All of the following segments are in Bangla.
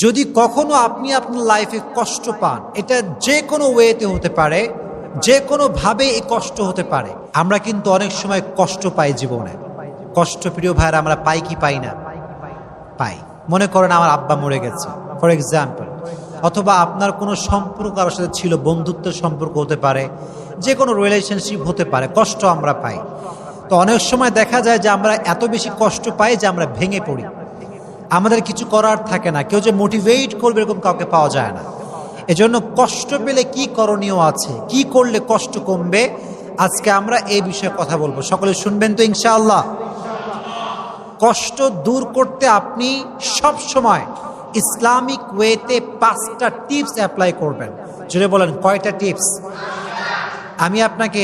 যদি কখনো আপনি আপনার লাইফে কষ্ট পান, এটা যে কোনো ওয়েতে হতে পারে, যে কোনো ভাবে এই কষ্ট হতে পারে। আমরা কিন্তু অনেক সময় কষ্ট পাই জীবনে। কষ্ট প্রিয় ভাইরা আমরা পাই কি পাই না? পাই। মনে করেন আমার আব্বা মরে গেছে ফর এক্সাম্পল, অথবা আপনার কোনো সম্পর্ক কারোর সাথে ছিল, বন্ধুত্বের সম্পর্ক হতে পারে, যে কোনো রিলেশনশিপ হতে পারে, কষ্ট আমরা পাই। তো অনেক সময় দেখা যায় যে আমরা এত বেশি কষ্ট পাই যে আমরা ভেঙে পড়ি, আমাদের কিছু করার থাকে না, কেউ যে মোটিভেট করবে এরকম কাউকে পাওয়া যায় না। এজন্য কষ্ট পেলে কি করণীয় আছে, কি করলে কষ্ট কমবে, আজকে আমরা এই বিষয়ে কথা বলবো। সকলে শুনবেন তো ইনশাআল্লাহ? কষ্ট দূর করতে আপনি সব সময় ইসলামিক ওয়েতে 5টা টিপস অ্যাপ্লাই করবেন। জুড়ে বলেন কয়টা টিপস? আমি আপনাকে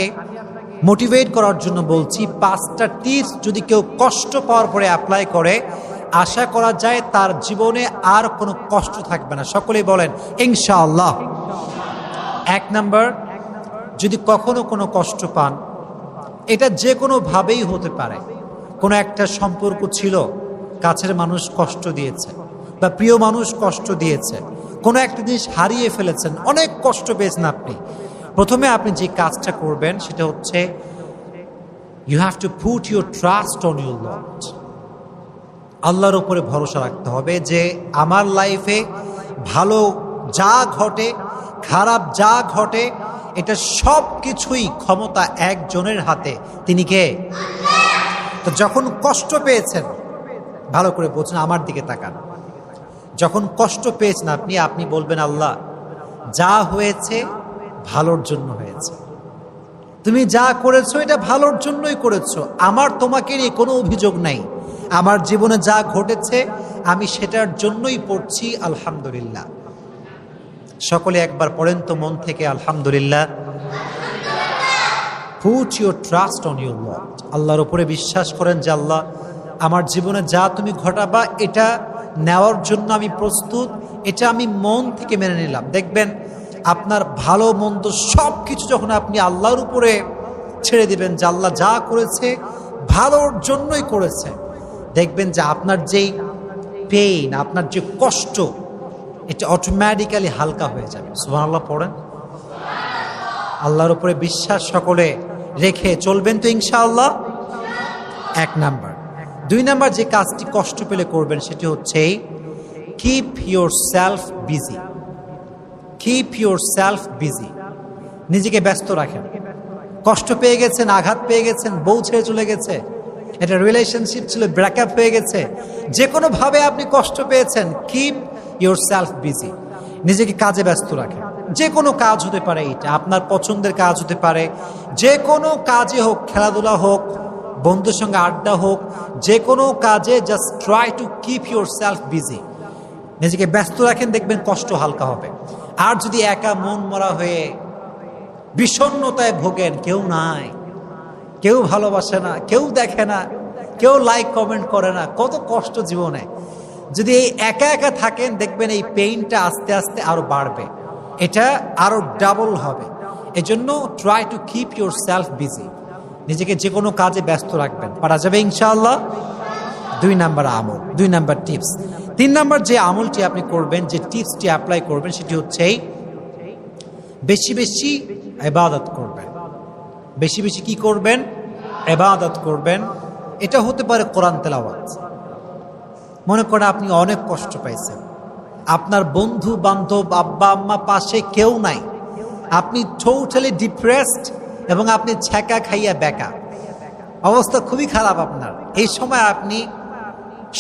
মোটিভেট করার জন্য বলছি, 5টা টিপস যদি কেউ কষ্ট পাওয়ার পরে অ্যাপ্লাই করে, আশা করা যায় তার জীবনে আর কোনো কষ্ট থাকবে না। সকলেই বলেন ইনশাআল্লাহ। 1 নাম্বার, যদি কখনো কোনো কষ্ট পান, এটা যে কোনোভাবেই হতে পারে। কোনো একটা সম্পর্ক ছিল, কাছের মানুষ কষ্ট দিয়েছে বা প্রিয় মানুষ কষ্ট দিয়েছে, কোনো একটা জিনিস হারিয়ে ফেলেছেন, অনেক কষ্ট পেয়েছেন আপনি। প্রথমে আপনি যে কাজটা করবেন সেটা হচ্ছে you have to put your trust on your lord. আল্লাহর উপরে ভরসা রাখতে হবে যে আমার লাইফে ভালো যা ঘটে, খারাপ যা ঘটে, এটা সব কিছুই ক্ষমতা একজনের হাতে। তিনি কে? তো যখন কষ্ট পেয়েছেন, ভালো করে বলছেন, আমার দিকে তাকান, যখন কষ্ট পেয়েছেন আপনি বলবেন আল্লাহ যা হয়েছে ভালোর জন্য হয়েছে, তুমি যা করেছো এটা ভালোর জন্যই করেছো, আমার তোমাকে নিয়ে কোনো অভিযোগ নাই, আমার জীবনে যা ঘটেছে আমি সেটার জন্যই পড়ছি আলহামদুলিল্লাহ। সকলে একবার পড়েন তো মন থেকে আলহামদুলিল্লাহ। Put your trust on your lord. আল্লাহর উপরে বিশ্বাস করেন যে আল্লাহ আমার জীবনে যা তুমি ঘটাবা এটা নেওয়ার জন্য আমি প্রস্তুত, এটা আমি মন থেকে মেনে নিলাম। দেখবেন আপনার ভালো মন্দ সব কিছু যখন আপনি আল্লাহর উপরে ছেড়ে দিবেন যে আল্লাহ যা করেছে ভালোর জন্যই করেছে, দেখবেন যে আপনার যেই পেইন, আপনার যে কষ্ট, এটা অটোমেটিক্যালি হালকা হয়ে যাবে। সুবহানাল্লাহ পড়েন। আল্লাহর উপরে বিশ্বাস সকলে রেখে চলবেন তো ইনশাআল্লাহ। 1 নাম্বার। 2 নাম্বার যে কাজটি কষ্ট পেলে করবেন সেটি হচ্ছে keep your self busy. Keep your self busy. নিজেকে ব্যস্ত রাখেন। কষ্ট পেয়ে গেছেন, আঘাত পেয়ে গেছেন, বউ ছেড়ে চলে গেছে, এটা রিলেশনশিপ ছিল, ব্রেকআপ হয়ে গেছে, যে কোনোভাবে আপনি কষ্ট পেয়েছেন, কিপ ইউর সেলফ বিজি। নিজেকে কাজে ব্যস্ত রাখেন। যে কোনো কাজ হতে পারে, এটা আপনার পছন্দের কাজ হতে পারে, যে কোনো কাজে হোক, খেলাধুলা হোক, বন্ধুর সঙ্গে আড্ডা হোক, যে কোনো কাজে just try to keep your self busy. নিজেকে ব্যস্ত রাখেন, দেখবেন কষ্ট হালকা হবে। আর যদি একা মন মরা হয়ে বিষণ্ণতায় ভোগেন, কেউ নাই, কেউ ভালোবাসে না, কেউ দেখে না, কেউ লাইক কমেন্ট করে না, কত কষ্ট জীবনে, যদি এই একা একা থাকেন, দেখবেন এই পেইনটা আস্তে আস্তে আরো বাড়বে, এটা আরো ডাবল হবে। এজন্য try to keep your self busy. নিজেকে যে কোনো কাজে ব্যস্ত রাখবেন, পারা যাবে ইনশাআল্লাহ। 2 নাম্বার আমল, 2 নাম্বার টিপস। 3 নাম্বার যে আমলটি আপনি করবেন, যে টিপসটি অ্যাপ্লাই করবেন, সেটি হচ্ছে বেশি বেশি ইবাদত করবেন। বেশি বেশি কি করবেন? ইবাদত করবেন। এটা হতে পারে কোরআন তেলাওয়াত। মনে করেন আপনি অনেক কষ্ট পাইছেন, আপনার বন্ধু বান্ধব, আব্বা আম্মা পাশে কেউ নাই, আপনি টোটালি ডিপ্রেসড এবং আপনি ছ্যাঁকা খাইয়া বেকা, অবস্থা খুবই খারাপ আপনার। এই সময় আপনি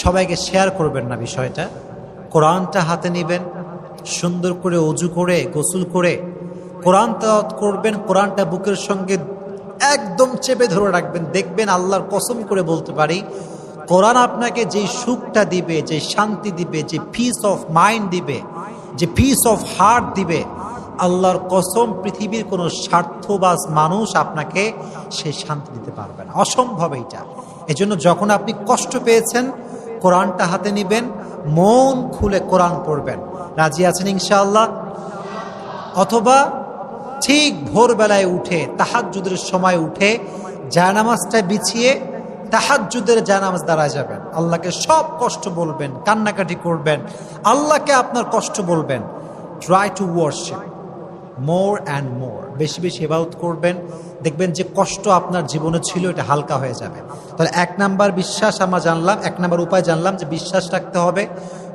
সবাইকে শেয়ার করবেন না বিষয়টা, কোরআনটা হাতে নেবেন, সুন্দর করে অজু করে গোসল করে কোরআন তেলাওয়াত করবেন, কোরআনটা বুকের সঙ্গে একদম চেপে ধরে রাখবেন। দেখবেন আল্লাহর কসম করে বলতে পারি, কোরআন আপনাকে যে সুখটা দিবে, যে শান্তি দিবে, যে পিস অফ মাইন্ড দিবে, যে পিস অফ হার্ট দিবে, আল্লাহর কসম পৃথিবীর কোনো স্বার্থবাজ মানুষ আপনাকে সেই শান্তি দিতে পারবে না, অসম্ভব এইটা। এজন্য যখন আপনি কষ্ট পেয়েছেন, কোরআনটা হাতে নেবেন, মন খুলে কোরআন পড়বেন। রাজি আছেন ইনশাআল্লাহ? অথবা ঠিক ভোরবেলায় উঠে, তাহাজ্জুদের সময় উঠে জায়নামাজটা বিছিয়ে তাহাজ্জুদের জানাজ দাঁড়ায় যাবেন, আল্লাহকে সব কষ্ট বলবেন, কান্নাকাটি করবেন, আল্লাহকে আপনার কষ্ট বলবেন। Try to worship more and more, বেশি বেশি ইবাদত করবেন, দেখবেন যে কষ্ট আপনার জীবনে ছিল এটা হালকা হয়ে যাবে। তাহলে 1 নাম্বার বিশ্বাস আমরা জানলাম, 1 নাম্বার উপায় জানলাম যে বিশ্বাস রাখতে হবে।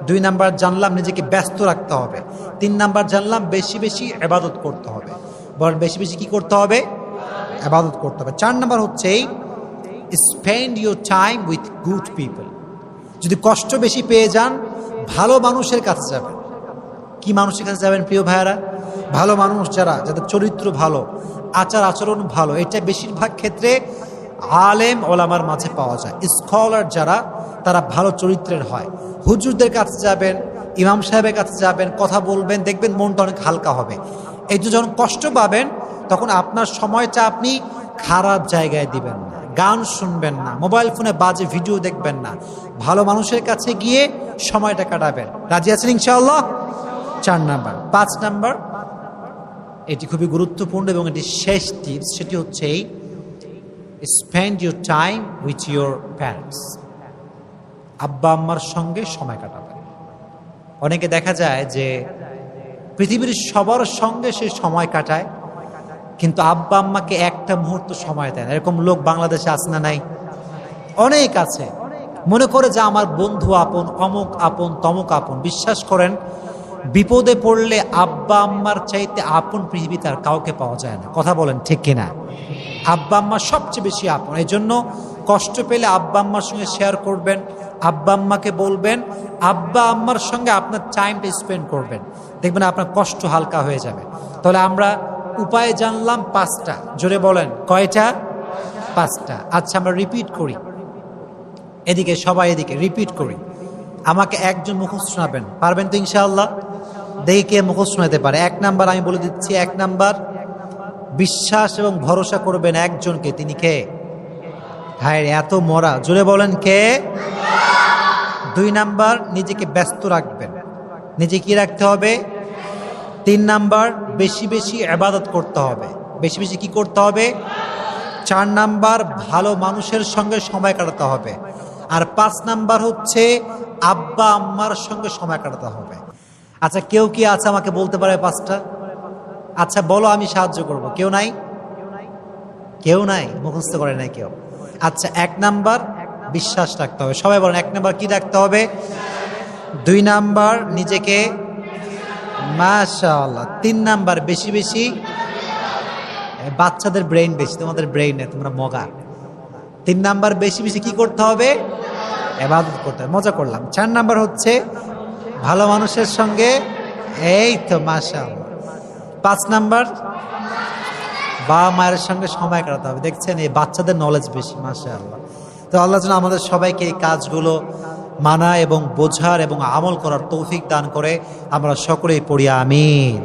2 নাম্বার জানলাম নিজেকে ব্যস্ত রাখতে হবে। 3 নাম্বার জানলাম বেশি বেশি ইবাদত করতে হবে। বলেন বেশি বেশি কি করতে হবে? ইবাদত করতে হবে। 4 নাম্বার হচ্ছে spend your time with good people. যদি কষ্ট বেশি পেয়ে যান, ভালো মানুষের কাছে যাবেন। কি মানুষের কাছে যাবেন প্রিয় ভাইয়ারা? ভালো মানুষ যারা, যাদের চরিত্র ভালো, আচার আচরণ ভালো। এটা বেশিরভাগ ক্ষেত্রে আলেম ওলামার মাঝে পাওয়া যায়। স্কলার যারা, তারা ভালো চরিত্রের হয়। হুজুরদের কাছে যাবেন, ইমাম সাহেবের কাছে যাবেন, কথা বলবেন, দেখবেন মনটা অনেক হালকা হবে। এই যে যখন কষ্ট পাবেন, তখন আপনার সময়টা আপনি খারাপ জায়গায় দিবেন না, গান শুনবেন না, মোবাইল ফোনে বাজে ভিডিও দেখবেন না, ভালো মানুষের কাছে গিয়ে সময়টা কাটাবেন। রাজি আছেন ইনশাআল্লাহ? 4 নাম্বার। 5 নাম্বার, এটি খুবই গুরুত্বপূর্ণ এবং এটি শেষ টিপস, সেটি হচ্ছে spend your time with your parents. আব্বা আম্মার সঙ্গে সময় কাটাবেন। অনেকে দেখা যায় যে পৃথিবীর সবার সঙ্গে সে সময় কাটায়, কিন্তু আব্বা আম্মাকে একটা মুহূর্ত সময় দেয় না। এরকম লোক বাংলাদেশে আছে না নাই? অনেক আছে। মনে করে যে আমার বন্ধু আপন, অমুক আপন, তমুক আপন। বিশ্বাস করেন, বিপদে পড়লে আব্বা আম্মার চাইতে আপন পৃথিবীতে আর কাউকে পাওয়া যায় না। কথা বলেন ঠিক কিনা? আব্বা আম্মা সবচেয়ে বেশি আপন। এই জন্য কষ্ট পেলে আব্বা আম্মার সঙ্গে শেয়ার করবেন, আব্বা আম্মাকে বলবেন, আব্বা আম্মার সঙ্গে আপনার টাইমটা স্পেন্ড করবেন, দেখবেন আপনার কষ্ট হালকা হয়ে যাবে। তাহলে আমরা উপায় জানলাম 5টা। জোরে বলেন কয়টা? 5টা। আচ্ছা, আমরা রিপিট করি। এদিকে সবাই এদিকে রিপিট করি। আমাকে একজন মুখস্থ শোনাবেন, পারবেন তো ইনশাআল্লাহ? দেখি কে মুখস্থ শোনাতে পারে। 1 নাম্বার আমি বলে দিচ্ছি। 1 নাম্বার, বিশ্বাস এবং ভরসা করবেন একজনকে। তিনি কে? হায় এত মরা, জোরে বলেন কে? 2 নাম্বার, নিজেকে ব্যস্ত রাখবেন। নিজে কি রাখতে হবে? 3 নাম্বার, বেশি বেশি ইবাদত করতে হবে। বেশি বেশি কি করতে হবে? 4 নাম্বার, ভালো মানুষের সঙ্গে সময় কাটাতে হবে। আর 5 নাম্বার হচ্ছে আব্বা আম্মার সঙ্গে সময় কাটাতে হবে। আচ্ছা, কেউ কি আছে আমাকে বলতে পারে 5টা? আচ্ছা বলো, আমি সাহায্য করব। কেউ নাই? কেউ নাই? মুখস্থ করে নাই কেউ? আচ্ছা, 1 নাম্বার বিশ্বাস রাখতে হবে। সবাই বলেন 1 নাম্বার কি রাখতে হবে? 2 নাম্বার নিজেকে, মাশাআল্লাহ। 3 নাম্বার বেশি বেশি, বাচ্চাদের ব্রেইন বেশি, তোমাদের ব্রেইন নেই, তোমরা মগা। 3 নাম্বার বেশি বেশি কি করতে হবে? ইবাদত করতে হবে। মজা করলাম। 4 নাম্বার হচ্ছে ভালো মানুষের সঙ্গে, এই তো মাশাআল্লাহ। 5 নাম্বার, বাবা মায়ের সঙ্গে সময় কাটাতে হবে। দেখছেন, এই বাচ্চাদের নলেজ বেশি, মাশাআল্লাহ। তো আল্লাহ যেন আমাদের সবাইকে এই কাজগুলো মানা এবং বোঝার এবং আমল করার তৌফিক দান করে। আমরা সকলেই পড়ি আমিন।